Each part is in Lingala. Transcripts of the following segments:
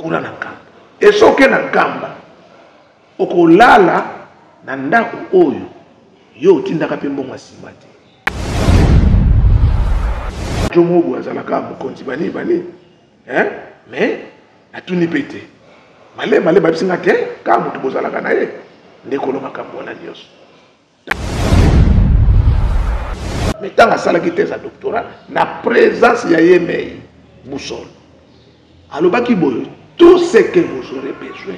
kuna na nkamba esoke na nkamba okolala na ndako oyo yo otindaka mpe mbongo nsima te jomo oyo azalaka mokonzi bani mais natuni mpe te male babisinga te kaka moto bozalaka na ye nde kolo makambo wana nyonso mais ntango asalaki te za doctorat na présence ya ye mei Boussole alobaki boyo tout ce que vous aurez besoin,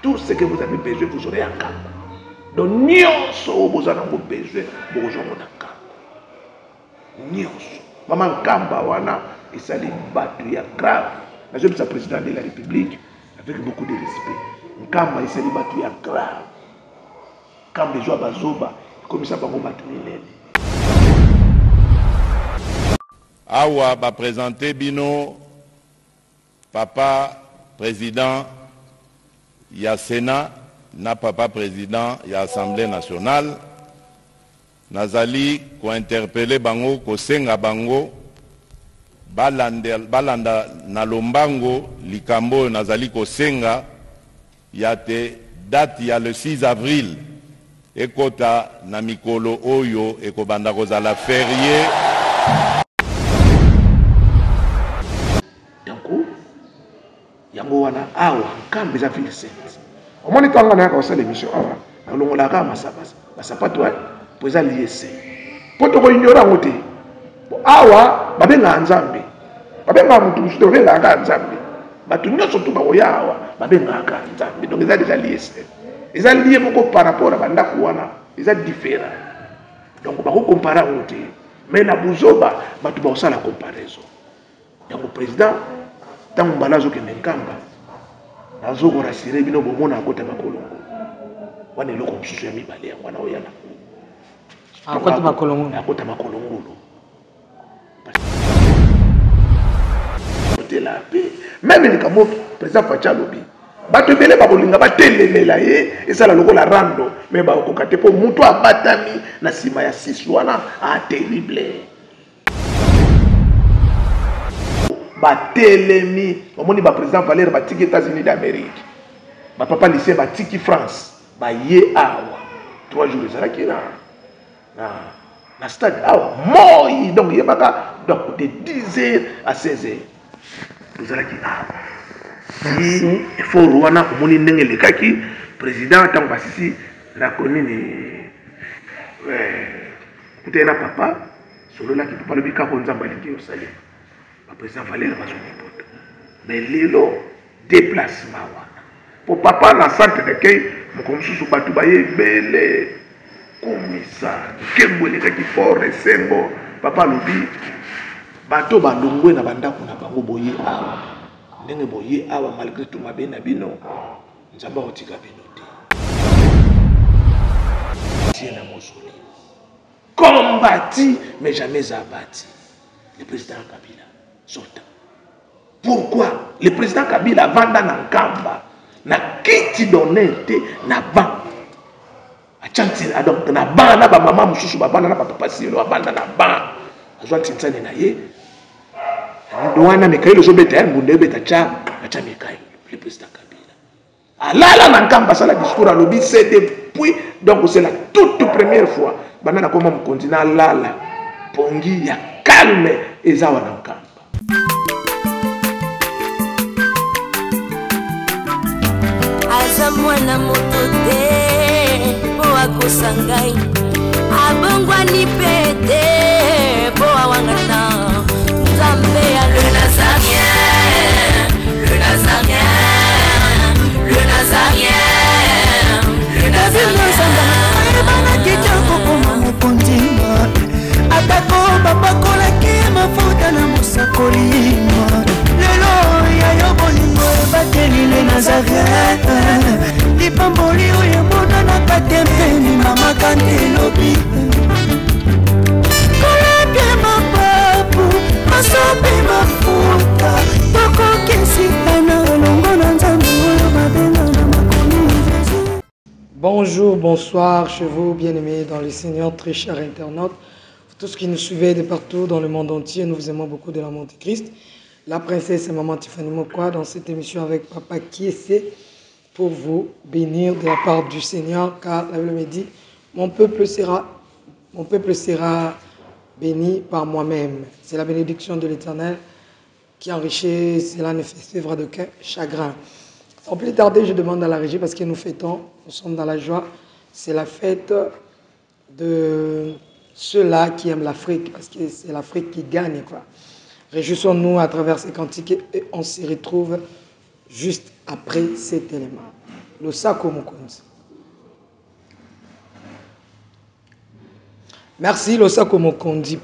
tout ce que vous avez besoin, vous aurez un camp. Donc, nyonso vous avez besoin, vous aurez un camp. Nyonso. Maman Kamba wana, il s'allie battu, il y a grave. Je suis le président de la République avec beaucoup de respect. Kamba, il s'allie battu, il y a grave. Kamba, il joue à Bazoba, comme ça, il va battu. Awa va présenter Bino, papa président, il y a Sénat, na papa président, il y a Assemblée nationale. Nazali ko interpeller bango ko senga bango balanda na lombango likambo nazali ko senga ya te date ya le 6 avril ekota na mikolo oyo ekobanda kozala férié. Yango wana awa nkambe za Vincent omoni tanga na ka sala émission awa alongola ka masabasa basapato poza liese poto ko ignora ngote awa babenga nzambe babenga mutu musuto babenga ka nzambe batu nyonso to bakoya awa babenga ka nzambe donc eza déjà liese eza lié moko par rapport à bandako wana eza différent donc bako comparer ngote mais na buzoba batu ba osala comparaison yango président tango mbalazo ke nkamba nazoko rasire bino bomona akota makolongo wana eloko msusu ya mibale yango wana oyana akota makolongo la paix même likamo président Facha lobi bato bele bakolinga batelemela ye esala lokola rando mais bakoka te po mutu abatami na sima ya 6 wana terrible batelemi omoni ba président Valère batiki États-Unis d'Amérique ba papa lycée batiki France ba ye awa 3 jours ezalaki na stade awa moi donc ye baka donc de 10h à 16h ezalaki awa il faut rwana omoni ndenge lekaki président tango basisi na konini kutena papa solo la ki papa lobi ka konzamba lingi osali président Valère Bazonipoto. Mais l'élo déplacement. Pour papa, la centre de Kay, mon commissaire sous Batoubaye, belé, commissaire, Kemboué, qui fort, Sembo, papa Lobi, bateau Bandongwe, na banda kuna bango boye awa. Nenge boye awa, malgré tout ma bena bino, nzamba otika bino te. Tiens na mausolée. Combattu, mais jamais abattu. Le président Kabila. Pourquoi le président Kabila vanda na nkamba na kiti d'honnêteté na ban achanti donc na ban na ba mama mususu ba bana na papa silo ba banda na ban azwa tsintsani na ye ndo wana Mikaelo zo beta mbunde beta cha Mikaelo le président Kabila alala na nkamba sala discours à lobby c'est depuis donc c'est la toute première fois bana na koma mu continent lala pongi ya calme ezawa na nkamba. Mwana moto te po akosangai abongwani pete po awangana nzambe ya le nazarien le nazarien le nazarien le nazarien bana kitoko koma mokondima atako babakolaki mafuta na mosakolima lelo ya yo bolingo bateli le nazarien lipamboli oyo monana katempeni mama kantelobi kolake mapapu masope mafuta tokokesitana longo na nzambe oyo babenga na makomi Jésus. Bonjour, bonsoir chez vous bien-aimés dans le Seigneur, très chers internautes, tous qui nous suivez de partout dans le monde entier, nous vous aimons beaucoup de l'amour de Christ. la princesse et maman Tiffany Mokwa dans cette émission avec Papa Kiese pour vous bénir de la part du Seigneur, car la Bible me dit, mon peuple sera béni par moi-même. C'est la bénédiction de l'Éternel qui enrichit, cela ne fait de qu'un chagrin. Sans plus tarder, je demande à la régie, parce que nous fêtons, nous sommes dans la joie, c'est la fête de ceux-là qui aiment l'Afrique, parce que c'est l'Afrique qui gagne, quoi. Réjouissons-nous à travers ces cantiques et on se retrouve juste après cet élément. Le Sako Mokonzi. Merci, le Sako Mokonzi.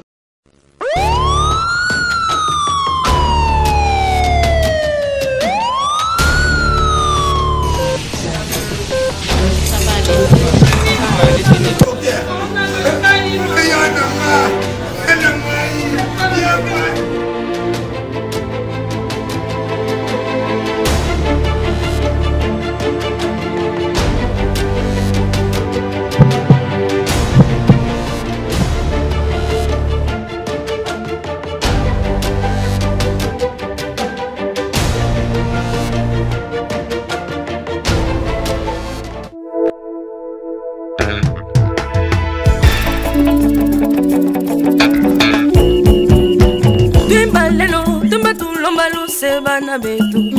Bana betu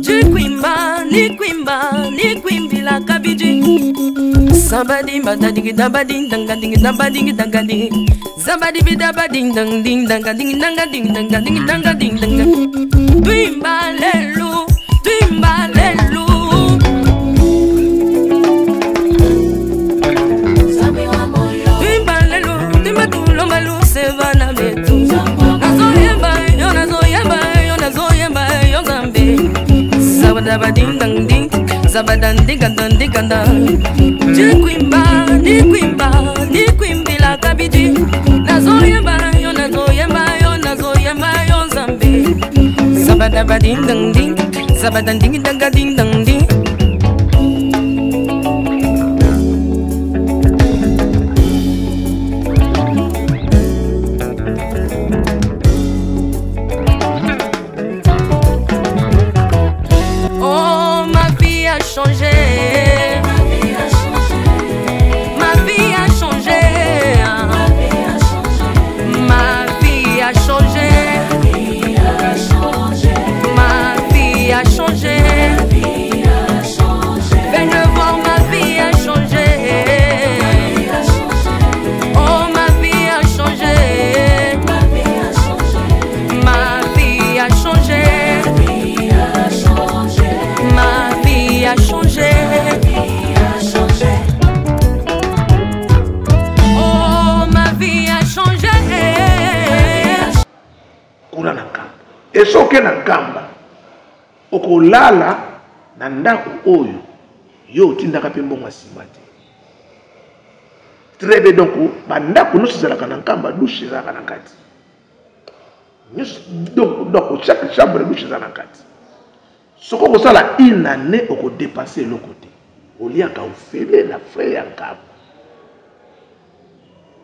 Jikwimba, ni kwimbi la kabiji Sabadi badadigi dabadi danga dingi dabadi danga di Zabadi bidabadi dang ding danga dingi danga ding danga dingi danga ding danga Twimba lelu Twimba lelu Twimba lelu Twimba tulombalu Sebana betu Zabada ding dang ding, zabadan ding dang. Jikwimba, ni kwimbi la kabiji. Nazoyemba yo zambi. Zabada ding dang ding, zabadan ding dang ding. Et soke na kamba okolala na ndako oyo yo tindaka pe mbongo nsima te. Très bien, donc bandako nyonso ezalaka na nkamba douche ezalaka na kati. Donc chaque chambre douche ezalaka na kati. Soko kosala une année okodépasser eloko te oliaka ofele na frais ya nkamba.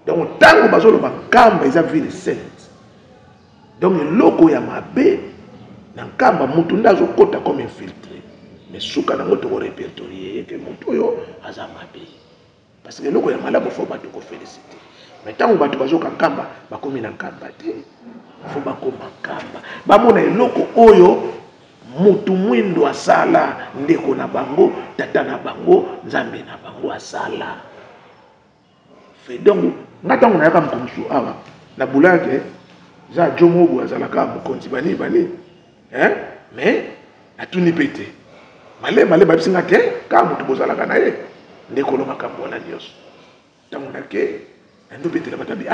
Donc ntango bazoloba nkamba eza ville sainte. Donc eloko ya mabe na nkamba mutu ndazo kota comme infiltré. Mais suka na moto ko répertorier que mutu yo aza mabe. Parce que eloko ya malamu faut bato ko féliciter. Mais tango bato bazoka nkamba bakomi na nkamba te. Faut bakoma nkamba. Bamona eloko oyo mutu mwindo asala ndeko na bango, tata na bango, nzambe na bango asala. Fait donc ngatango na yaka mkomsu awa na bulake za jomogo azalaka mokonzi bani mais atuni pete male babisinga te ka mutu bozalaka na ye ndeko lo makambo na nyos tango na ke ndo pete la batabi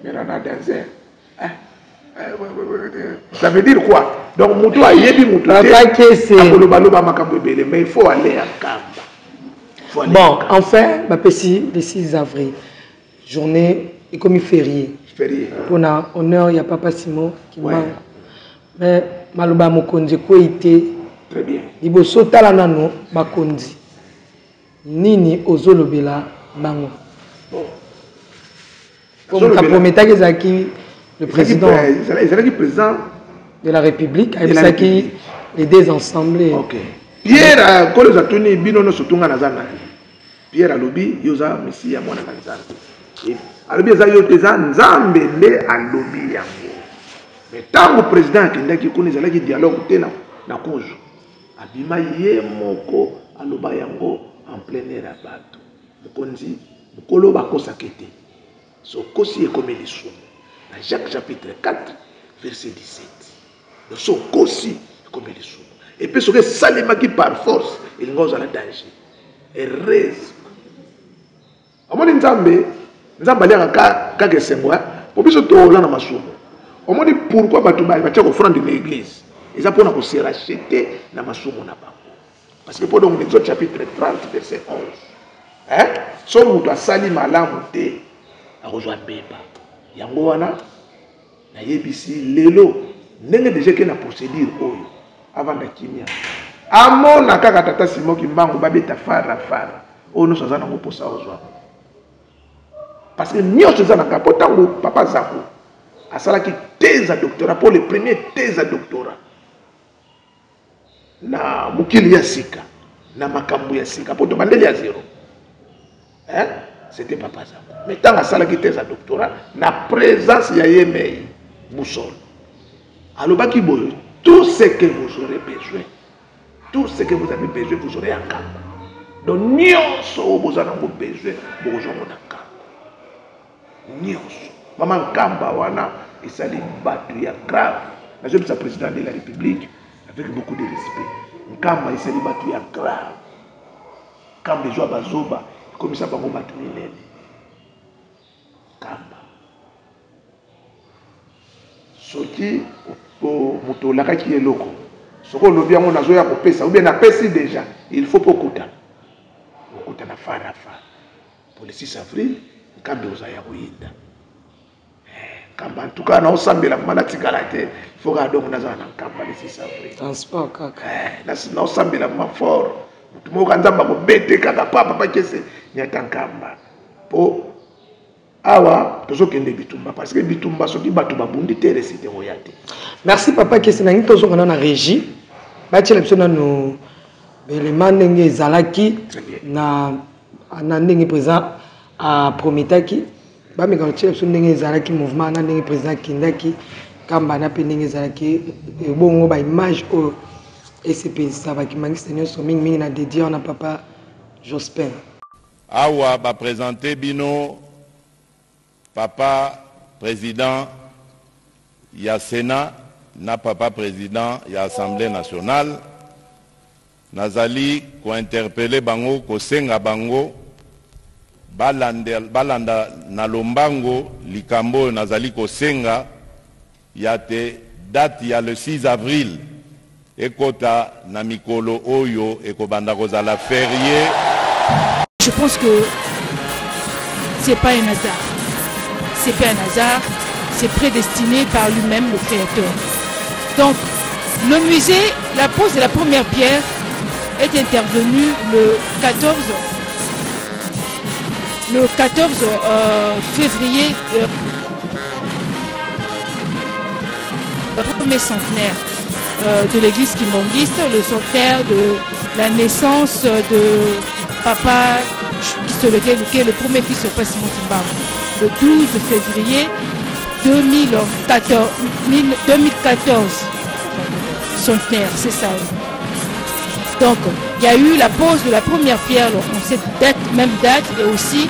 mera na danser ça veut dire quoi? Donc mutu ayebi mutu te akoloba makambo ebele, mais il faut aller à kamba. Bon, enfin, le 6 avril, journée et comme férié. Pour na honneur, il y a Papa Simon qui m'a. Mais Maluba Mokonzi ko été. Très bien. Libo sotala nano Makonzi. Nini ozolobela bango. Bon. Comme promettait que le président. Il a dit président de la République, avec qui les deux ensemble. Ok. Pierre, quand les atounis, binono sotunga nazana. Pierre alobi, yoza messia mwana nzambe. Alobi yoza yoteza nzambe nde alobi yango. Mais tant que président qui connaît qui dialogue te na cause. Abima ye moko aloba yango en plein air abato. Mokonzi, mokolo bakosa kete. So kosi e comme les sous. Dans Jacques chapitre 4 verset 17. Donc so kosi comme les sous. Et puis ce que salima qui par force il ngoz à la danger. Et reste. Amoni nzambe alia ka ke sengwa po biso to la na masumo. Amoni pourquoi batu ba tia offrande de l'église. Ils apprennent à se racheter na masumo na ba. Parce que pendant Exode chapitre 30 verset 11. Hein? So mutu asali malamu te akozwa beba. Yango wana na yebisi lelo ndenge déjà que na procédure oyo avant da kimia. Amona kaka tata Simoki mbangu babeta fara. Ono soza na ngoposa ozwa. Parce que nyonso za na kapota ngo papa Zako asalaki thèse à doctorat pour le premier thèse à doctorat. Na mukili ya sika na makambo ya sika poto bandeli ya zéro. Hein? C'était papa Zako. Mais tant asalaki thèse à doctorat na présence ya Yemei Boussol. Alobaki boyo tout ce que vous aurez besoin. Tout ce que vous avez besoin, vous aurez en camp. Donc, nyonso vous avez besoin, vous aurez en camp. Nyonso. Maman Kamba wana, il s'allie battu, il grave. Je suis le président de la République avec beaucoup de respect. Kamba, il s'allie battu, il grave. Kamba, joie bazoba, comme ça, il battu, il est. Kamba. Ce qui, pour la qui est loco. Ce qu'on a bien mon azoya pour pesa ou bien na pesi déjà il faut pas kuta na fara pour le 6 avril kambe uzaya kuinda kamba en tout cas na osambela mana tikalate il faut ga donc na za na kamba le 6 avril transport kaka na osambela ma fort mutumo kanzamba ko bete kaka papa kese nyata kamba po awa tozokende bitumba parce que bitumba soki batu babundi te resite royate. Merci papa kese na ngi tozokana na régie batela biso na no belema ndenge ezalaki na ndenge président a prometaki bameka batela biso ndenge ezalaki mouvement na ndenge président kindaki kamba na pe ndenge ezalaki bongo ba image o SPSA bakimangisa nyonso mingi na dédié na papa Jospin awa ba présenter bino papa président ya Sénat na papa président ya Assemblée nationale nazali ko interpeller bango ko senga bango balanda na lombango likambo nazali ko senga ya te date ya le 6 avril ekota na mikolo oyo ekobanda kozala férié. Je pense que c'est pas un hasard. C'est pas un hasard, c'est prédestiné par lui-même, le Créateur. Donc, le musée, la pose de la première pierre est intervenue le 14 février, le premier centenaire de l'église kimbangiste, le centenaire de la naissance de papa, qui est le premier fils de Papa Simon Kimbangu. Le 12 février 2014, centenaire, c'est ça. Donc, il y a eu la pose de la première pierre en cette même date, et aussi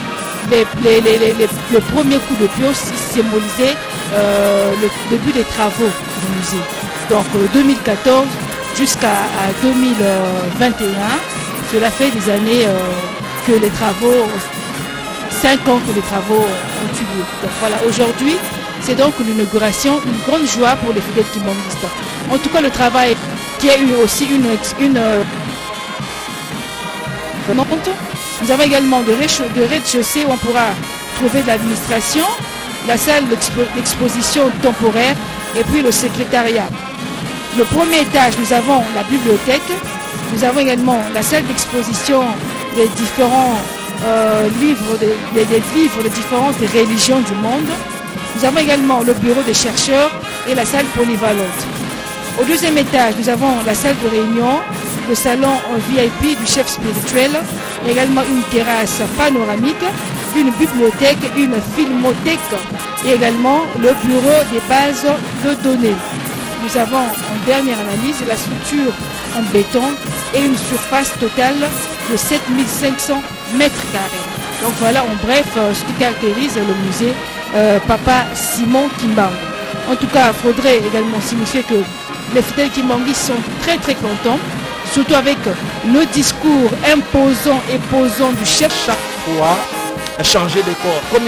le premier coup de pied symbolisait le début des travaux du musée. Donc, 2014 jusqu'à 2021, cela fait des années que les travaux, 5 ans que les travaux ont eu lieu. Donc voilà, aujourd'hui, c'est donc l'inauguration, une grande joie pour les fidèles kimbanguistes. En tout cas, le travail qui a eu aussi une nous avons également de rez-de-chaussée où on pourra trouver de l'administration, la salle d'exposition temporaire et puis le secrétariat. Le premier étage, nous avons la bibliothèque, nous avons également la salle d'exposition des différents livres, des livres de différentes religions du monde. Nous avons également le bureau des chercheurs et la salle polyvalente. Au deuxième étage, nous avons la salle de réunion, le salon VIP du chef spirituel, également une terrasse panoramique, une bibliothèque, une filmothèque et également le bureau des bases de données. Nous avons en dernière analyse la structure en béton et une surface totale de 7500 mètres carrés. Donc voilà en bref ce qui caractérise le musée Papa Simon Kimbangu. En tout cas, il faudrait également signifier que les fidèles kimbanguistes sont très très contents, surtout avec le discours imposant et posant du chef. Chaque fois, changer de corps. Comme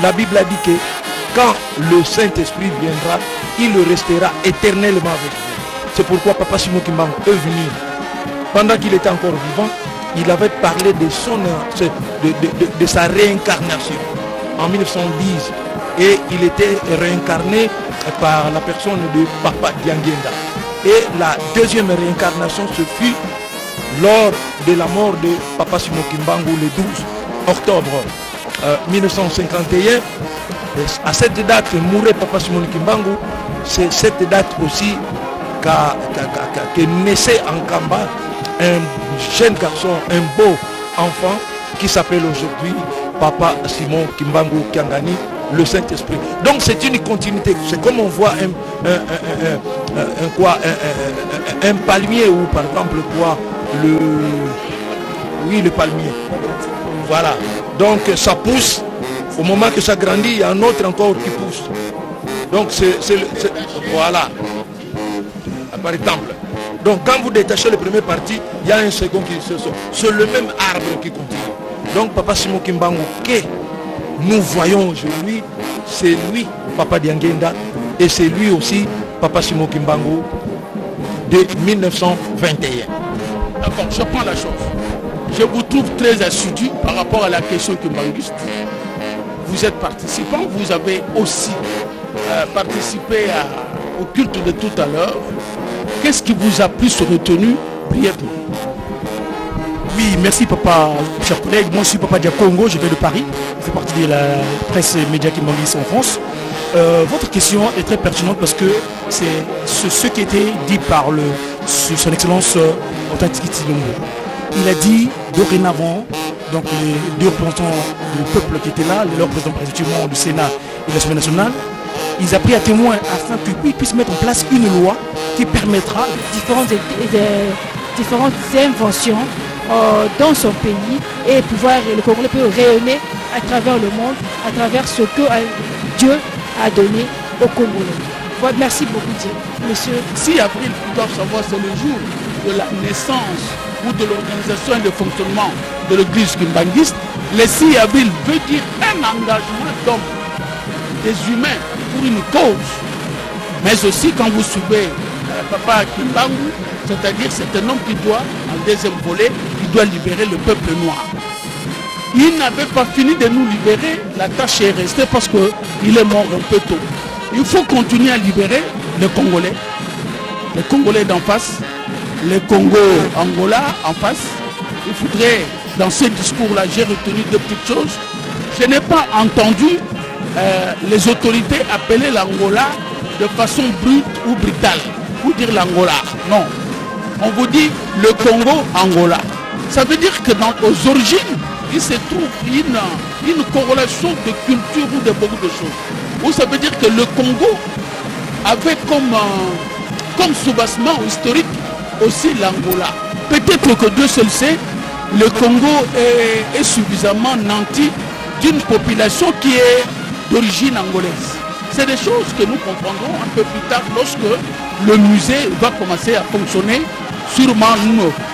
la Bible a dit que quand le Saint-Esprit viendra, il restera éternellement avec vous. C'est pourquoi Papa Simon Kimbangu est venu. Pendant qu'il était encore vivant, il avait parlé de sa réincarnation en 1910. Et il était réincarné par la personne de Papa Diangenda. Et la deuxième réincarnation se fit lors de la mort de Papa Simon Kimbangu le 12 octobre 1951. À cette date mourait Papa Simon Kimbangu. C'est cette date aussi que naissait en Kamba un jeune garçon, un beau enfant qui s'appelle aujourd'hui Papa Simon Kimbangu Kiangani, le Saint-Esprit. Donc c'est une continuité. C'est comme on voit un palmier ou par exemple quoi le palmier. Voilà. Donc ça pousse. Au moment que ça grandit, il y a un autre encore qui pousse. Donc voilà. Par exemple. Donc quand vous détachez le premier parti, il y a un second qui se sort. C'est le même arbre qui continue. Donc Papa Simon Kimbangu, que nous voyons aujourd'hui, c'est lui, Papa Diangenda, et c'est lui aussi, Papa Simon Kimbangu, de 1921. D'accord, je prends la chose. Je vous trouve très assidu par rapport à la question kimbanguiste. Vous êtes participant, vous avez aussi participé au culte de tout à l'heure. Qu'est-ce qui vous a plus retenu brièvement? Oui, merci papa, chers collègues. Moi je suis Papa Diakongo, je viens de Paris. Je fais partie de la presse média kimbanguiste en France. Votre question est très pertinente parce que c'est ce qui a été dit par son excellence Authentique Tilongo. Il a dit dorénavant, donc les deux représentants du peuple qui étaient là, les représentants précisément du Sénat et de l'Assemblée nationale, ils ont pris à témoin afin qu'ils puissent mettre en place une loi qui permettra différentes inventions dans son pays et pouvoir le Congolais peut rayonner à travers le monde, à travers ce que Dieu a donné aux Congolais. Voilà, merci beaucoup Dieu, monsieur. 6 avril, ils doivent savoir, c'est le jour de la naissance ou de l'organisation et de fonctionnement de l'église kimbanguiste. Le 6 avril veut dire un engagement d'hommes, des humains pour une cause. Mais aussi quand vous suivez Papa Kimbangu, c'est-à-dire c'est un homme qui doit, en deuxième volet, il doit libérer le peuple noir. Il n'avait pas fini de nous libérer, la tâche est restée parce qu'il est mort un peu tôt. Il faut continuer à libérer les Congolais d'en face, les Congo-Angola en face. Il faudrait, dans ce discours-là, j'ai retenu deux petites choses. Je n'ai pas entendu les autorités appeler l'Angola de façon brute ou brutale, ou dire l'Angola. Non. On vous dit le Congo-Angola. Ça veut dire que aux origines, il se trouve une corrélation de culture ou de beaucoup de choses. Ou ça veut dire que le Congo avait comme soubassement historique aussi l'Angola. Peut-être que Dieu seul sait, le Congo est suffisamment nanti d'une population qui est d'origine angolaise. C'est des choses que nous comprendrons un peu plus tard lorsque le musée va commencer à fonctionner. Sûrement,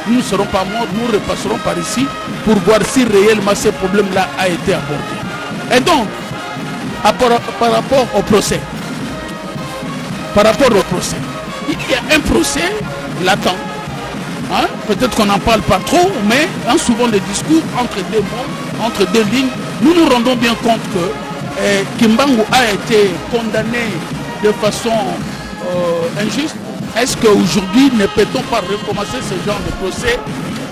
nous ne serons pas morts, nous repasserons par ici pour voir si réellement ce problème-là a été abordé. Et donc, par rapport au procès, il y a un procès latent. Hein? Peut-être qu'on n'en parle pas trop, mais en souvent les discours entre deux mots, entre deux lignes, nous nous rendons bien compte que Kimbangu a été condamné de façon injuste. Est-ce qu'aujourd'hui ne peut-on pas recommencer ce genre de procès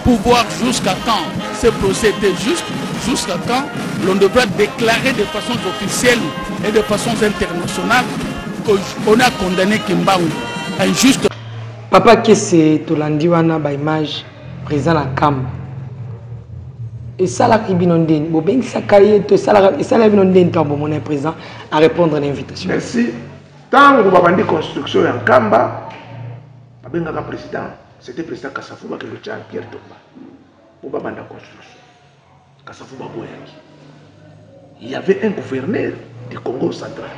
pour voir jusqu'à quand ce procès était juste, jusqu'à quand l'on devra déclarer de façon officielle et de façon internationale qu'on a condamné Kimbangu injuste. Papa Kese tolandi wana ba image président na Kamba. Et ça la ribinondine, bo ben sakaye to ça la ribinondine tambo mon président à répondre à l'invitation. Merci. Tango babandi construction en Kamba, babengaka président, c'était président Kasavuba que le tient Pierre Tomba. Pour babanda construction. Kasavuba boyaki. Il y avait un gouverneur du Congo central.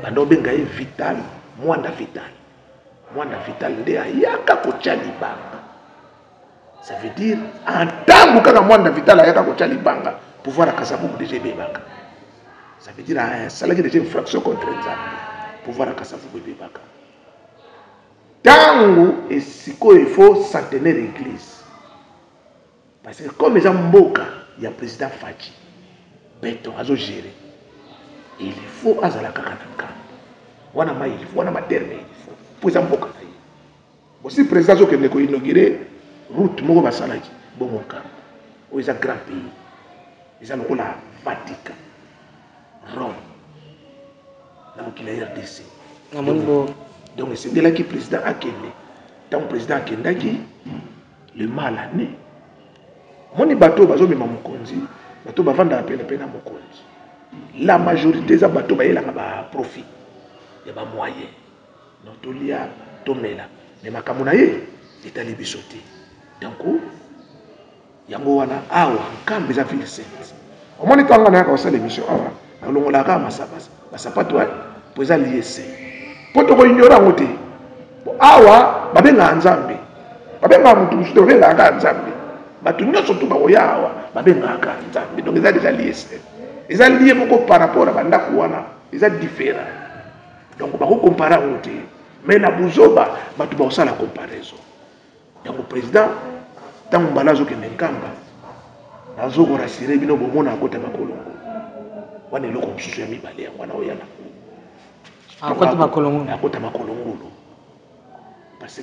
Bando bengaye Vital, Mwanda Vital. Mwanda Vital nde ayaka kotia libanga. Ça veut dire en tant que Mwanda Vital ayaka kotia libanga, pouvoir à Kasavuba déjà bebaka. Ça veut dire ça là déjà une fraction contre Nzambe. Pouvoir à Kasavuba bebaka. Tango et siko il faut centenaire église. Parce que comme les Mboka, il y a président Fachi. Beto azo gérer. Il faut azala kakanaka. Wana ma il faut wana ma terme il faut. Président Mboka na ye. Aussi président zo kende ko inaugurer route moko basalaki bomoka. O isa grand pays. Isa lokola Vatican. Rome. Na mokila RDC. Na monibo. Donc c'est de là que le président a kende. Tant le président a kendaki le mal a né. Moni bateau bazo mema mokonzi. Bateau bavanda pena pena mokonzi. La majorité des bateaux bayelanga ba profit. Ya ba moyen. Notolia tomela. Mais makamuna ye etali bisoté. Donc yango wana awa kambe za ville sainte. Omoni tanga na ka osala émission awa. Na longola ka masabasa. Basapato poza liese. Poto ko ignora ngote. Awa babenga Nzambe. Babenga mutu musuto babenga Nzambe. Batu nyonso tu bakoya awa babenga Nzambe. Donc eza déjà lié. Eza lié moko par rapport à bandako wana. Eza différent. Donc bako comparer ngote. Mais na buzoba batu ba osala comparaison. Donc président tango balazo ke Nkamba. Nazo ko rassurer bino bomona akota makolongo. Wana eloko mususu ya mibale ya wana oyana. Akota makolongo. Parce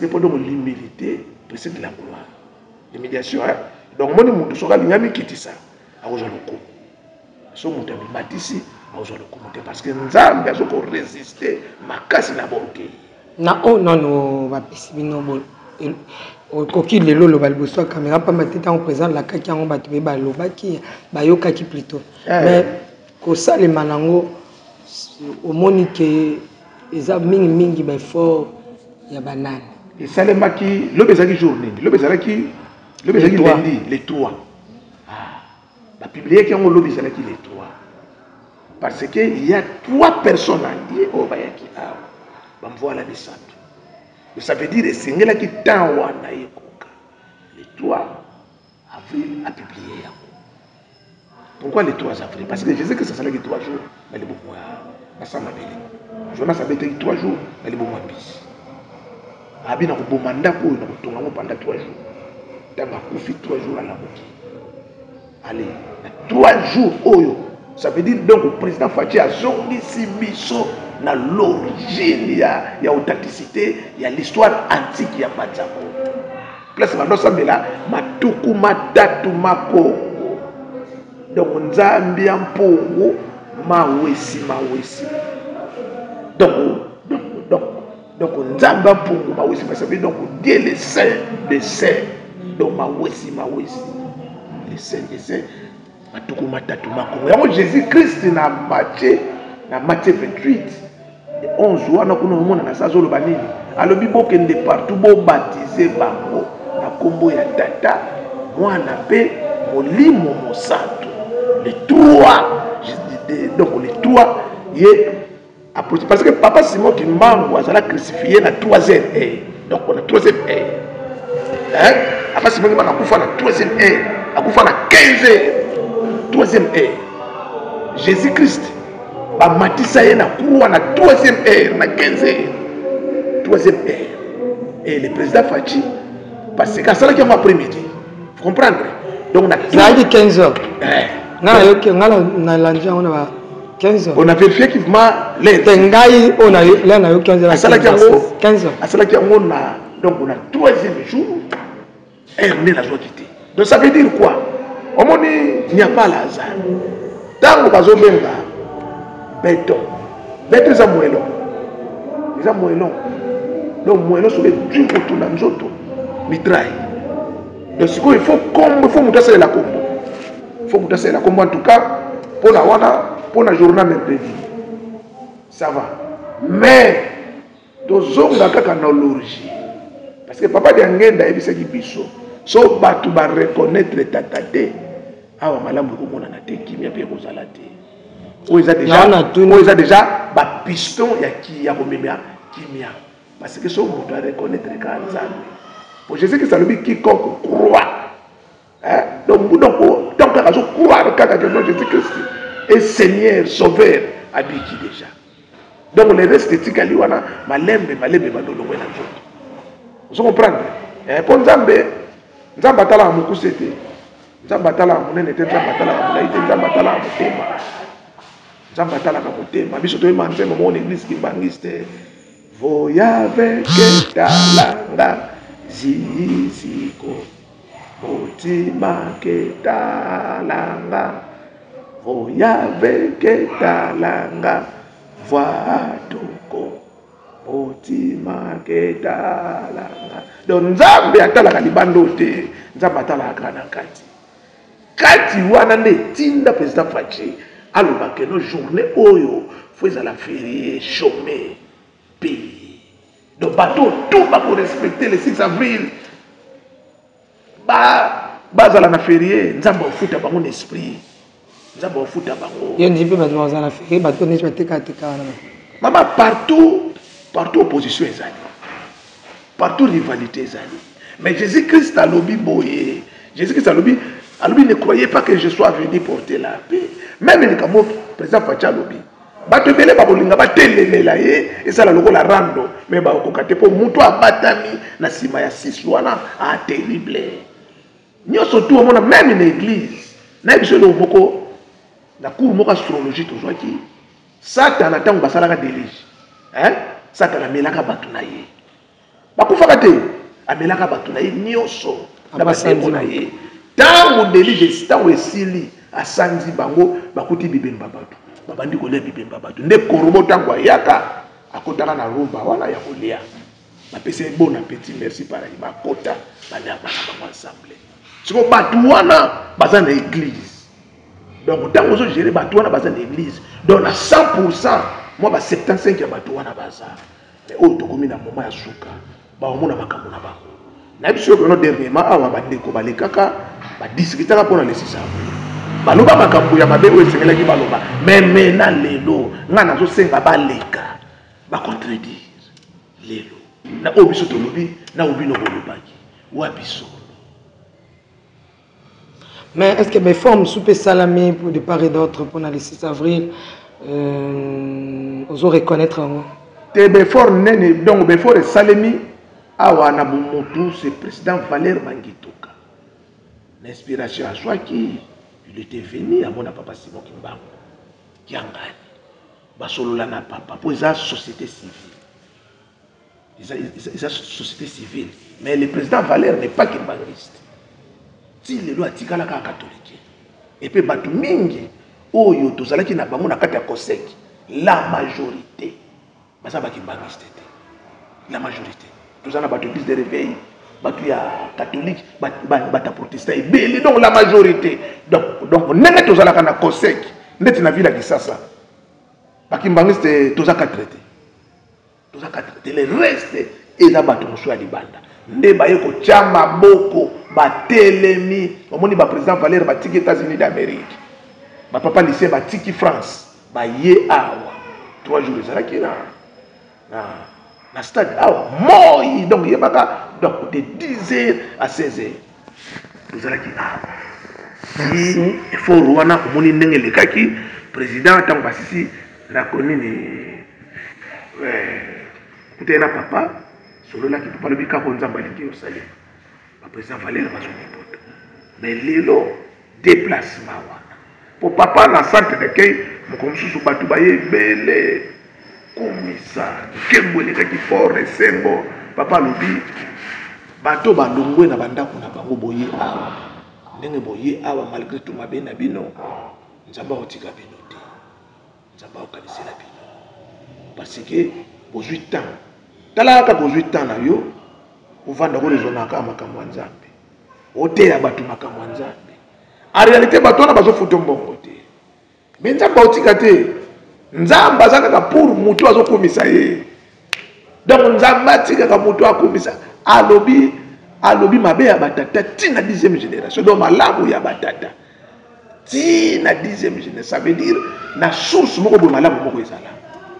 que pendant l'humilité précède la gloire. L'humiliation. Donc mon mutu soka linyami kitisa. Akoza loko. So mutu matisi akoza loko mutu parce que Nzambe azoko résister makasi na bonté. Na oh non va pesibino bon. Koki lelo lo balboso caméra pas matete en présent la kaki en batu be balobaki bayokaki plutôt. Mais ko sale manango au monique eza mingi ba fort ya banane. Et salemaki le bezaki journée, le bezaki lundi les 3. Ba publier qui on le bezaki les 3. Parce que il y a 3 personnes alliées au bayaki awa. Ba mvoa la bisato. Ça veut dire singela ki tan wana yekoka. Les 3 avril a publié yango. Pourquoi les 3 avril? Parce que je sais que ça sera que 3 jours, mais les beaucoup basama beli. Jonas avait été 3 jours, mais les beaucoup bis. Abi na ko mandat pour na kotonga mo pendant 3 jours. Tanga kufi 3 jours à la moki. Allez, 3 jours oyo. Ça veut dire donc le président Fachi a zongisi biso na l'origine il y a authenticité, il y a l'histoire antique il y a Banzako. Place maintenant ça là matuku matatu makongo. Donc Nzambi ampongo mawesi. Donc Nzambi ampongo mawesi ça veut donc Dieu le saint des saints. Donc mawesi. Les saints des saints. Matuku matatu makongo. Yango Jésus-Christ na Matthieu 28. 11 wana kuna mona na sazo lo banini alobi bokende partout bo baptiser bango na kombo ya tata mwana pe molimo mosantu les 3 donc les 3 yé parce que papa Simon Kimbangu azala crucifié na 3e heure donc on a 3e heure hein papa Simon Kimbangu akufa na 3e heure akufa na 15 heures 3e heure Jésus-Christ ba matisa ye na croix na 3e heure na 15 heures 3e heure et le président Fachi parce que ça là qui est après-midi vous comprendre donc na 15 heures na lundi on a 15 heures on a vérifié effectivement les tengai on a là na 15 heures ça là qui est 15 heures ça là qui on a donc on a 3e jour et on est la joie quitter donc ça veut dire quoi au moins il n'y a pas hasard tango bazo benga Beto eza moelon donc moyen sur les du autour dans nzoto mitraille donc ce qu'il faut comme il faut monter la combo il faut monter la combo en tout cas pour la journée mercredi ça va mais tozonga kaka na l'origine parce que papa diangenda ebisaki biso so batu ba reconnaître tatate awa malamu ko mona na te kimia pe ko zala te o eza déjà ba piston ya komemia kimia parce que so moto a reconnaître ka nzambe pour Jésus qui salobi quiconque croit donc kaka so croire kaka que Jésus Christ est Seigneur sauveur abiki déjà donc le reste etikali wana malembe badolongo na nzoto vous comprenez pour nzambe atala mokuse te nzambe atala monene te nzambe atala molai te nzambe atala motema nzambe atala motema biso toyeba nzembo mo l'église kimbangiste voyave ketalanga ziziko motima ketalanga voyave ketalanga voitoko motima ketalanga donc nzambe atalaka libando te nzambe atalaka na kati wana nde tinda président Fachi alobaka no journée oyo faut ezala férié chômé payé donc bato tout bako respecter le 6 avril bazala na férié nzambe ofuta bango na esprit nzambe ofuta bango yo ndipe bato bazala na férié bato neti bateka mama partout opposition ezali partout rivalité ezali mais Jésus-Christ alobi boye Jésus-Christ alobi ne croyez pas que je sois venu porter la paix même le kamo président Facha alobi bato ebele bakolinga batelemela ye ezala lokola rando mais bakokoka te mpo moto abatami na nsima ya 6 wana terrible nyonso tu omona même na église na biso eloko moko na cour moko astrologie tozwaki satana ntango basalaka délige satana amelaka bato na ye bakufaka te amelaka bato na ye nyonso na basembo na ye ntango délige ntango esili asanzi bango bakuti bibemba bato babandi kolia bibemba bato nde korobo ntango ayaka akotaka na rumba wana ya kolia bapesa ye bon appétit merci pareil bakota balia bango ensemble siko bato wana baza na église donc ntango ozogere bato wana baza na église donc na 100% moi ba 75 ya bato wana baza mais oyo tokomi na moma ya suka baomona makambo na bango na biso yo kono dernièrement awa bandeko balekaka badiscutaka mpona lesisa baloba makambo ya mabe oyo esengelaki baloba mais maintenant lelo nga nazosenga baleka bacontredire lelo na oyo biso tolobi na oyo bino bolobaki wa biso. Mais est-ce que mes formes soupe salamé pour de part et d'autre pour le 6 avril vous reconnaître en te befor nene donc befor salemi awa na bumotu c'est président Valère Mangituka l'inspiration à soi qui il était venu à mon papa Simon Kimbangu Kiangani basolola na papa pour la société civile ils société civile mais le président Valère n'est pas kimbangiste si les lois tikala ka catholique et puis batu mingi oyo tozalaki na bango na kati ya koseki la majorité basa ba kimbangiste la majorité tozana batu église de réveil batu ya catholique bata protestant et donc la majorité donc nene tozalaka na koseki ndeti na ville ya Kisasa ba kimbangiste tozaka traité le reste eza batu mosu ya libanda nde baye kotia maboko batelemi omoni baprésident Valère batiki États-Unis d'Amérique bapapa lycée batiki France baye awa 3 jours ezalaki na stade awa moi donc yebaka donc de 10h à 16h ezalaki awa il faut rwana omoni ndenge lekaki président ntango basisi na konini kutena papa solola ki papa lobi kako nzamba lingi Yerusalem ba président Valère bazoni poto mais lelo déplacement wana pour papa na centre d'accueil mokomsusu batu baye bele komisa kembole kaki fort sembo papa lobi bato balongwe na bandako na bango boye awa ndenge boye awa malgré tout mabe na bino nzamba otika bino te nzamba okanisela bino parce que 8 ans tala ka 18 ans na yo ovanda ko rezonaka makambo ya Nzambe oteya bato makambo ya Nzambe en réalité bato wana bazofuta mbongo te mais Nzambe otika te Nzambe azalaka pour mutu azokomisa ye donc Nzambe atikaka mutu akomisa alobi mabe ya batata tina 10e génération donc malamu ya batata tina 10e génération ça veut dire na source moko bo malamu moko ezala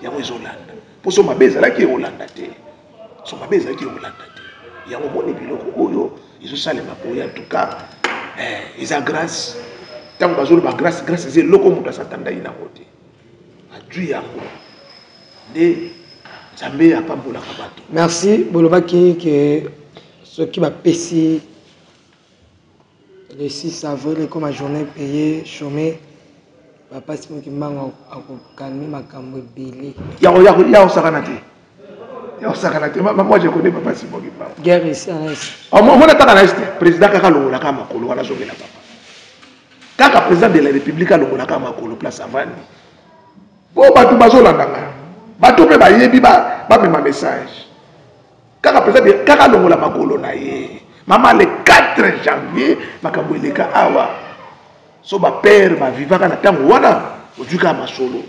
yango ezolanda poso mabe ezalaki eolanda te so mabe ezalaki eolanda te yango moni biloko oyo ezosalema boye en tout cas eza grâce tango bazoloba grâce eza eloko moto asatanda ye nango te adui yango nde Nzambe apambolaka bato. Merci bolobaki que ce qui m'a payé le 6 avril comme ma journée payée chômé papa Simon Kimbangu a calmé ma cambo belé. Ya osakanate. Ya osakanate. Moi je connais papa Simon Kimbangu. Guerre ici en est. On a ta est président kaka longola kama makolo wana zongela papa. Kaka président de la République a longola kama makolo place avani. Bo batu bazolandanga. Batu pe ba yebi ba mema message. Kaka président kaka longola makolo na ye. Maman le 4 janvier makambo eleka awa. So ba père ba vivaka na tango wana ojuka masolo.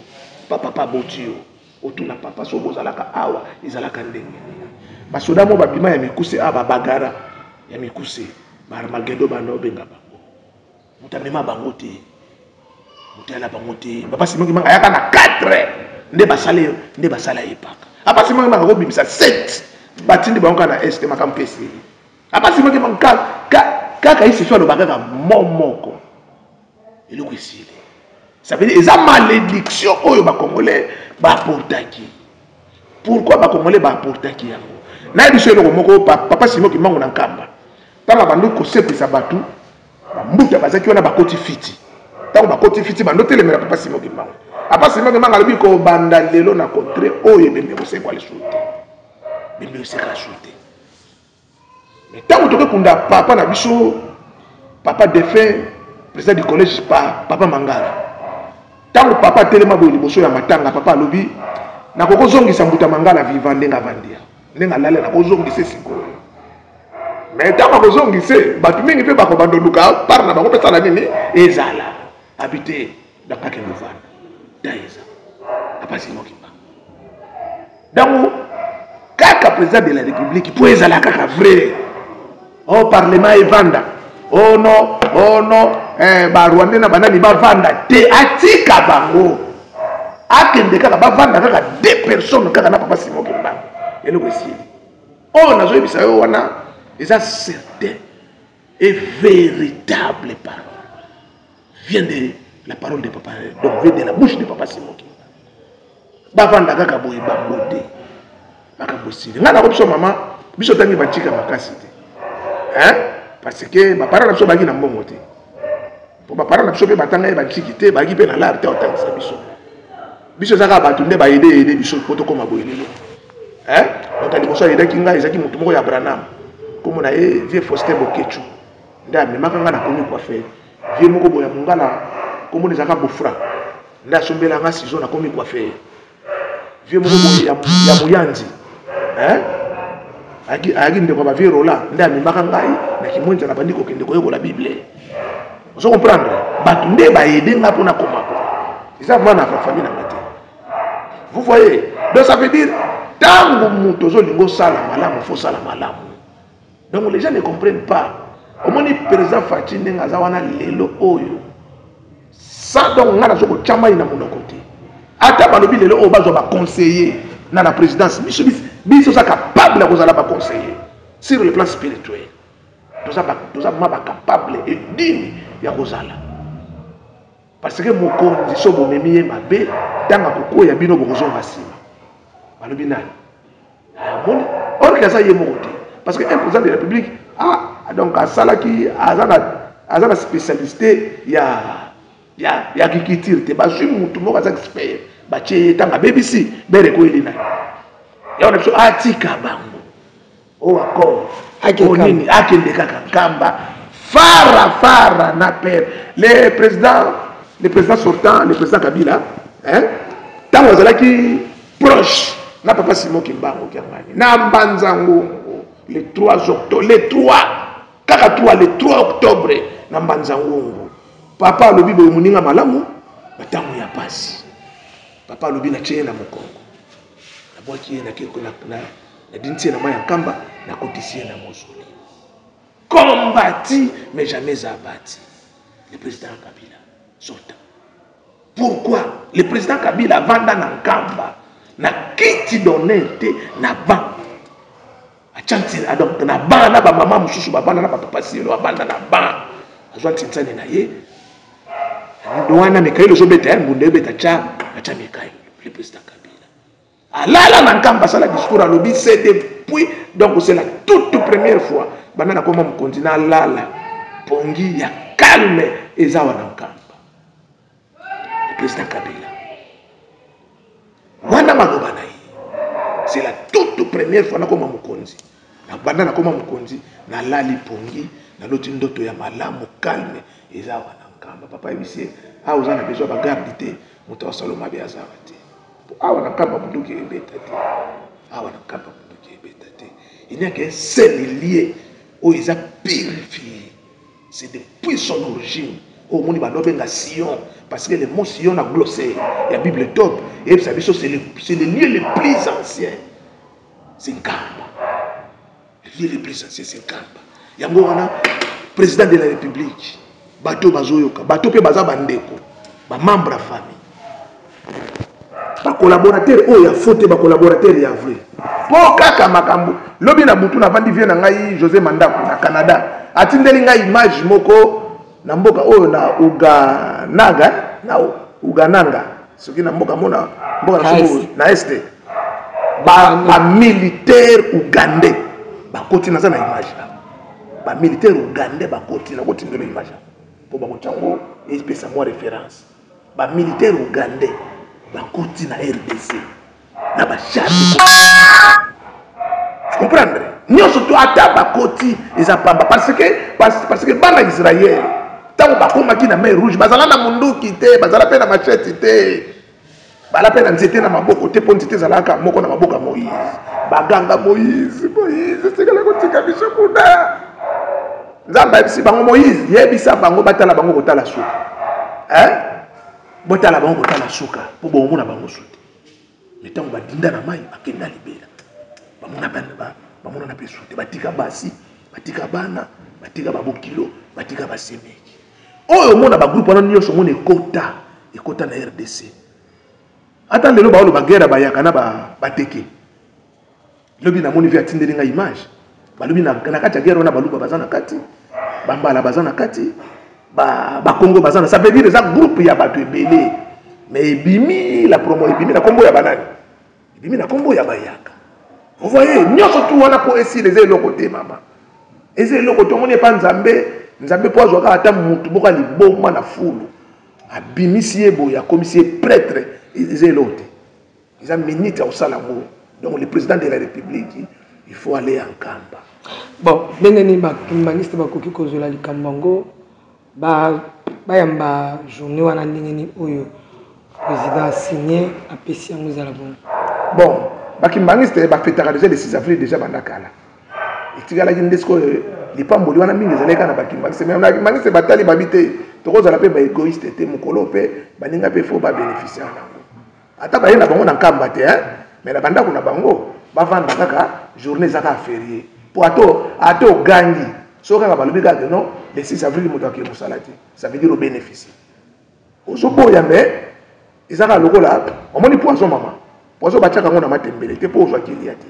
Papa botio. Otuna papa so bozalaka awa izalaka ndenge. Basoda mo babima ya mikuse aba bagara ya mikuse. Maramagendo bano benga bango. Mutamema bango te. Mutala bango te. Papa Simon Kimbangu ayaka na 4 nde basala epaka. Papa Simon Kimbangu bimisa 7 batindi bango na est makampesi. Papa Simon Kimbangu kaka isi fwa lo bakaka momoko. Eloko esili. Ça veut dire eza malédiction oyo ba congolais ba portaki. Pourquoi ba congolais ba portaki yango? Na biso eloko moko papa Simon Kimbangu na nkamba. Tanga bandu ko sepisa batu ba mbuta bazaki wana bakoti fiti. Tango bakoti fiti bando telemela papa Simon Kimbangu. Papa Simon Kimbangu alobi ko banda lelo na contre oyo bembe ko se kwa le souté. Bembe se ka souté. Mais tango to kunda papa na biso papa défunt président du collège papa Mangala. Tango papa telema bo liboso ya matanga papa alobi na koko zongisa mbuta Mangala vivant ndenga vandia. Ndenga lale na kozongisa sikoyo. Mais tango kozongise batu mingi pe bako bandoluka par na bako pesa na nini ezala habité dans kake novana. Daïza. Papa Simon Kimbangu. Donc kaka président de la République pour ezala kaka vrai. Oh parlement evanda. Oh non, ba Rwanda na banani ba vanda te atika bango. Akende kaka ba vanda kaka 2 personnes kaka na papa Simon Kimbangu. Eloko esili. Oh nazo ebisa yo wana eza certain et véritable parole. Vient de la parole de papa, donc vient de la bouche de papa Simon Kimbangu. Ba vanda kaka boye ba mode. Makambo sili. Ngana ko biso mama, biso tangi batika makasi te. Hein? Parce que ma parole na bagi na mbongo te. Po ba parole na biso pe batanga ba tiki bagi pe na l'art te otangisa biso. Biso zaka batu nde ba aider biso poto koma boyelelo. Hein? Donc ali boso aider kinga ezaki mutu moko ya Branham. Komo na vie Faustin Bokechu. Nda memaka nga na komi kwa faire. Vie moko boya mungala komo nezaka bofra. Nda sombela nga sizo na komi kwa faire. Vie moko boya ya muyanzi. Hein? Agi ndeko ba vie Roland nda memaka ngai na kimonza na bandiko kende koyeko la Bible. Vous comprenez? Batu nde ba aider nga pona koma. Isa vraiment na famille na mate. Vous voyez? Donc ça veut dire tango muto zo lingo sala malamu fo sala malamu. Donc les gens ne comprennent pas. Au moins président Fachi ndenga za wana lelo oyo. Ça donc ngana zo ko chamba ina munoko te. Ata balobi lelo o bazo ba conseiller na la présidence. Biso ça capable ko zala ba conseiller sur le plan spirituel. Tout ça ma capable et digne ya kozala. Parce que mokonzi so bomemi mabe tanga koko ya bino bokozo basima. Balobi nani? Bon, or que ça y est monté. Parce que un président de la République donc à Salaki azana spécialité ya agriculture te ba su mutu mo ka expert ba che tanga BBC bere ko elina. Ya on a atika bango. O akon akinini akende kaka kamba fara na père le président sortant le président Kabila hein tant azalaki proche na papa Simon Kimbangu kiangani na Mbanzangungu le 3 octobre le 3 kaka 3 le 3 octobre na Mbanzangungu papa lobi be muninga malamu batangu ya pasi papa lobi na chena mokongo na boki na kiko na dintie na maya kamba na kotisie na mosuli combattu mais jamais abattu le président Kabila sorta. Pourquoi le président Kabila vanda na kamba na kiti d'honnêteté na ban achanti donc na ban na ba mama mususu ba bana na papa silo abanda na ban azwa tsintsani na ye ndoana Mikaelo zobeta ngunde beta cha Mikaelo le président Kabila alala na kamba sala discours à lobby c'est depuis donc c'est la toute première fois banana koma mu continent lala pongi ya calme ezawa na kamba le président Kabila wana magoba na ye c'est la toute première fois na koma mukonzi na banana koma mukonzi na lali pongi na loti ndoto ya malamu calme ezawa na kamba papa ebisi a uzana besoin ba garde te muto saloma be azawa te awa na kamba bunduki ebeta te awa na kamba bunduki ebeta te il n'y a qu'un seul lié où ils ont purifié c'est depuis son origine au monde benga Sion parce que le mot Sion a glossé la Bible top et vous savez c'est le lieu le plus ancien c'est Nkamba le lieu le plus ancien c'est Nkamba yango wana président de la République bato bazoyoka bato pe baza bandeko ba membre de famille ba collaborateur o ya faute ba collaborateur ya vrai po kaka makambo lobi na butu na vandi vie na ngai José Mandako na Canada atindeli ngai image moko na mboka oyo na Ugananga soki na mboka mona mboka na este ba militaire ugandais ba koti na za na image ba militaire ugandais ba koti na koti ndelo image po ba mochango espèce moi référence ba militaire ugandais ba koti na RDC na ba charge comprendre nyonso to ata ba koti eza pamba parce que bana Israël tango bakomaki na mer rouge bazala na munduki te bazala pe na machete te bala pe na nzete na maboko te po nzete zalaka moko na maboka Moïse baganga Moïse sekala kotika biso kuna nzamba bisi bango Moïse yebisa bango batala bango kotala suka botala bango kotala suka po bomona bango suka metango badinda na mai bakenda libera bamona na peso te batika basi batika bana batika babokilo batika basemeki oyo mona ba groupe wana nyonso mona ekota na RDC ata lelo baolo bagera bayaka na bateke lobi na moni via tindeli nga image balobi na kati ya guerre wana baluba bazana kati bambala bazana kati ba Congo bazana ça veut dire ça groupe ya bato ebele mais ebimi la promo ebimi na kombo ya banani ebimi na kombo ya bayaka vous voyez nyonso tout wana po esi les eloko te mama ezi eloko to moni pa nzambe po azwaka ata mutu moko liboma na fulu abimisi ebo ya commissaire prêtre ezi eloko te eza minute au salango donc le président de la République il faut aller en Kamba bon ndenge bakimbaniste bakoki kozwela likambo yango bayamba journée wana ndenge nini oyo président asigné apesi yango ezala bon bakimbaniste bafetaka déjà le 6 avril déjà bandakala etikalaki ndesko lipamboli wana mingi ezalaka na bakimbaniste mais bakimbaniste batali babi te tokozala mpe baégoïste te mokolo mpe baninga mpe fo babénéficie nango ata baye na bango na nkamba te mais na bandako na bango bavanda kaka journée ezaka férié po ato ogangi soki kaka balobi kaka non le 6 avril moto akee mosala te ça veut dire obénéficie ozoboya mais ezaka lokola omoni poison mama poison batiaka yango na matembele te mpo ozwa kilia te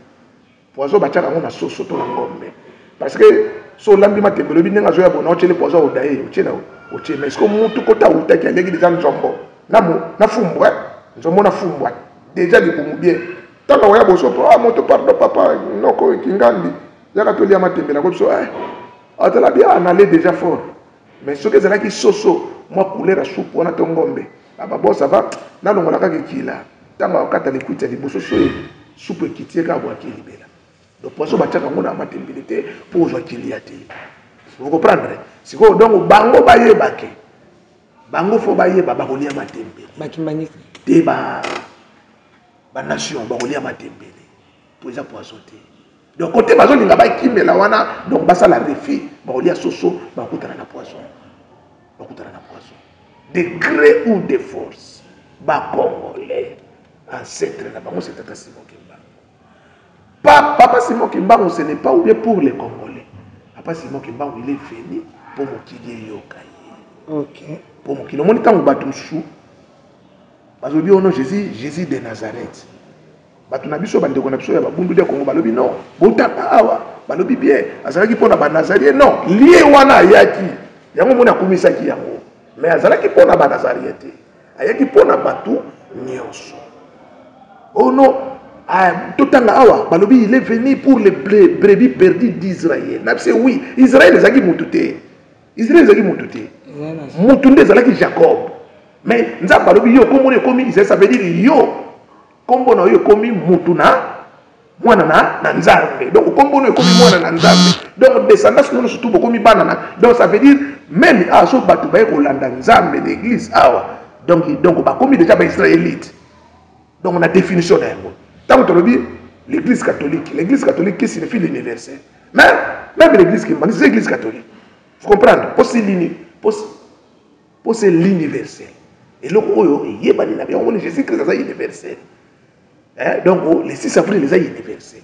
poison batiaka yango na soso to na ngombe parce que so olambi matembele obi ndenge azoya bona otyele poison odaye otie mais ceque mutu kota utaki aleki deja nzombo na fumbwa nzombo na fumbwa deja libumu bien ntango oya boso po moto pardon papa noko ekingandi yaka tolia matembele yango biso atala bien anale déjà fort mais soki ezalaki soso mwa couleur ya soupe wana to ngombe babosa va nalongola kaka ekila ntango akata likuiti ya liboso so soupe ekiti eka abwaki libela donc poisson batiaka yango na matembele te mpo ozwa kilia te vous comprendre sikoyo donc bango bayebake bango fo bayeba bakolia matembele bakimbaniste te ba nation ba kolia matembele pour ça poisonner donc côté bazo linga ba kimela wana donc basa la refi ba kolia soso ba kutana na poisson de gré ou de force ba congolais ancêtre na bango c'est Tata Simon Kimbangu. Papa Simon Kimbangu ce n'est pas ou bien pour les Congolais. Papa Simon Kimbangu il est venu pour mokili yokai. OK. Pour mokili moni tango batu sou bazobi ono Jésus de Nazareth. Batu na biso bandeko na biso ya babundu de Congo balobi non. Botaka awa balobi bien azalaki pona ba Nazarien non. Lié wana yaki. Yango mona kumisaki yango. Mais azalaki pona ba Nazarien te. Ayaki pona batu nyonso. Oh non, totanga awa balobi il est venu pour les brebis perdues d'Israël. Napse oui, Israël ezaki mututé. Israël ezaki mututé. Mutunde ezalaki Jacob. Mais nza balobi yo kombo ne komi Israël ça veut dire yo kombo na yo komi mutuna mwana na nzambe. Donc kombo ne komi mwana na nzambe. Donc descendance nous surtout bokomi banana. Donc ça veut dire même à so batu ba ko landa nzambe l'église awa. Donc ba komi déjà ba israélite. Donc on a définition d'un mot. Tant que l'église catholique signifie l'universel. Mais même l'église qui c'est l'église catholique. Vous comprenez? C'est l'universel. Et là, Jésus-Christ est universel. Donc les 6 avril, les universels.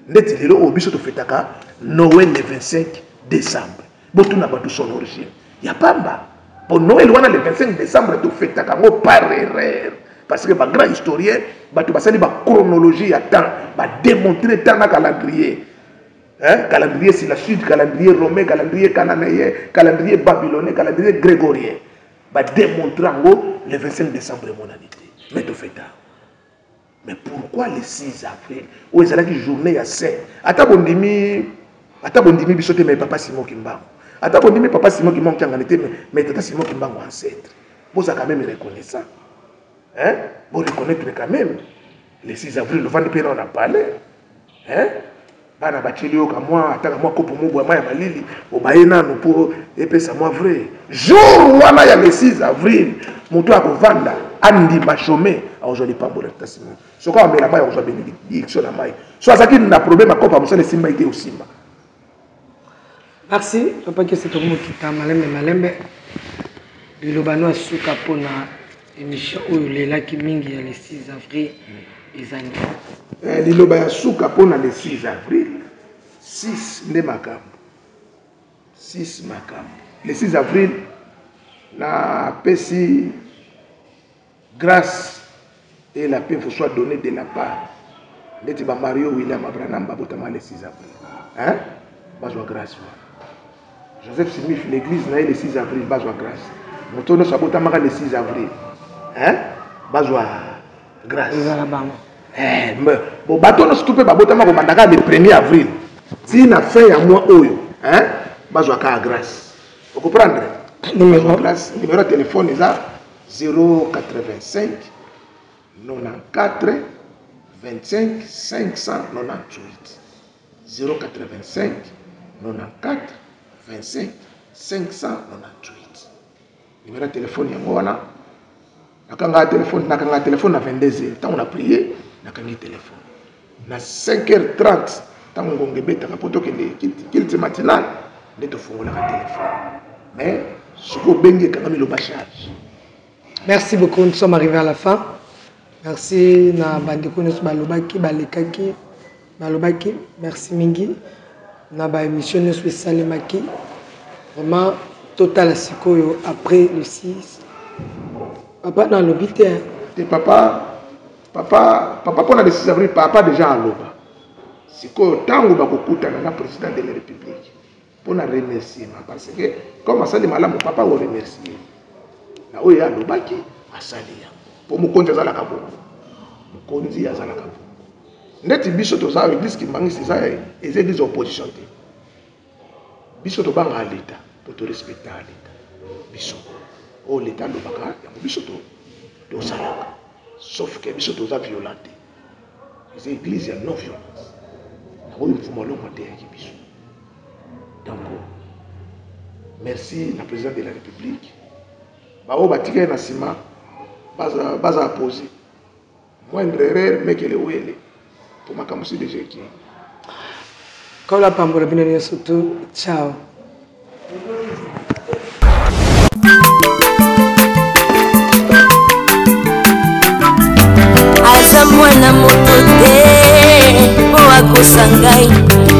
Net il est au biso to fetaka Noël le 25 décembre. Botu na batu son origine. Ya pamba. Pour Noël wana le 25 décembre to fetaka ngo par erreur. Parce que les grands historiens, ils ont une chronologie à temps, ils démontrer le temps dans le calendrier. Calendrier c'est la Sud, calendrier romain, calendrier cananéen, calendrier babylonien, calendrier grégorien. Ils démontrer en gros le 25 décembre de mon année. Mais tout fait tard. Mais pourquoi le 6 avril? Où est-ce que la journée à 7? Ata bondimi bisote mais papa Simon Kimbangu. Ata bondimi papa Simon Kimbangu qui en était mais Tata Simon Kimbangu ancêtre. Vous avez quand même reconnaissant. Hein? Vous reconnaître quand même. Le 6 avril, le vendredi, on a parlé. Hein? Bana bachilio ka moi ataka moi kopo mobwa ya malili obayena no po epesa moi vrai. Jour wana ya le 6 avril, moto akovanda andi machomé aujourd'hui pas bon Tata Simon. Soko amela ba aujourd'hui bénédiction na mai. So azaki na problème akopa musale simba ite osimba. Merci papa que c'est tout kita malembe. Lilobano asuka pona émission oyo mingi ya le 6 avril ezangi liloba ya suka pona le 6 avril 6 nde makambo 6 makambo le 6 avril na pesi grâce et la paix vous soit donnée de la part ndeti ba Mario William Abraham babotama le 6 avril hein bazwa grâce Joseph Smith l'église na le 6 avril bazwa grâce motono sabotama le 6 avril hein bazwa grâce bon bato no stupe babotama ko bandaka le 1er avril si na fin ya mois oyo hein bazwa ka grâce vous comprendre numéro grâce numéro de téléphone est 085 94 25 598 085 94 25 598 numéro de téléphone yango wana nakanga téléphone na 22h tant on a prié nakanga téléphone na 5h30 tant on ngebeta kapoto kende kilte matinal ndeto fongola ka téléphone mais soko bengi kangami lo charge. Merci beaucoup, nous sommes arrivés à la fin. Merci na bandeko nyonso balobaki balekaki balobaki merci mingi na ba émission nyonso esalemaki vraiment total sikoyo après le 6 papa dans l'hôpital papa pour le 6 avril papa déjà à l'oba sikoyo tango bakokutana na président de la République pour na remercier parce que comme ça les malamu papa o remercier na oyo alobaki asali ya pour mokonzi azala ka bongo mokonzi azala ka bongo ndeti biso toza église qui mangisi ça les églises opposition te biso to banga l'état pour te respecter l'état biso o l'état lobaka ya biso to salaka sauf que biso toza violenté les églises ya non violence na oyo mfumo longo te ya biso donc merci la présidente de la République bao batika na sima baza poser moindre erreur mekele wele pour makamusi de jeki Kola pambola binene surtout ciao. Aza mwana moto te po akosa ngai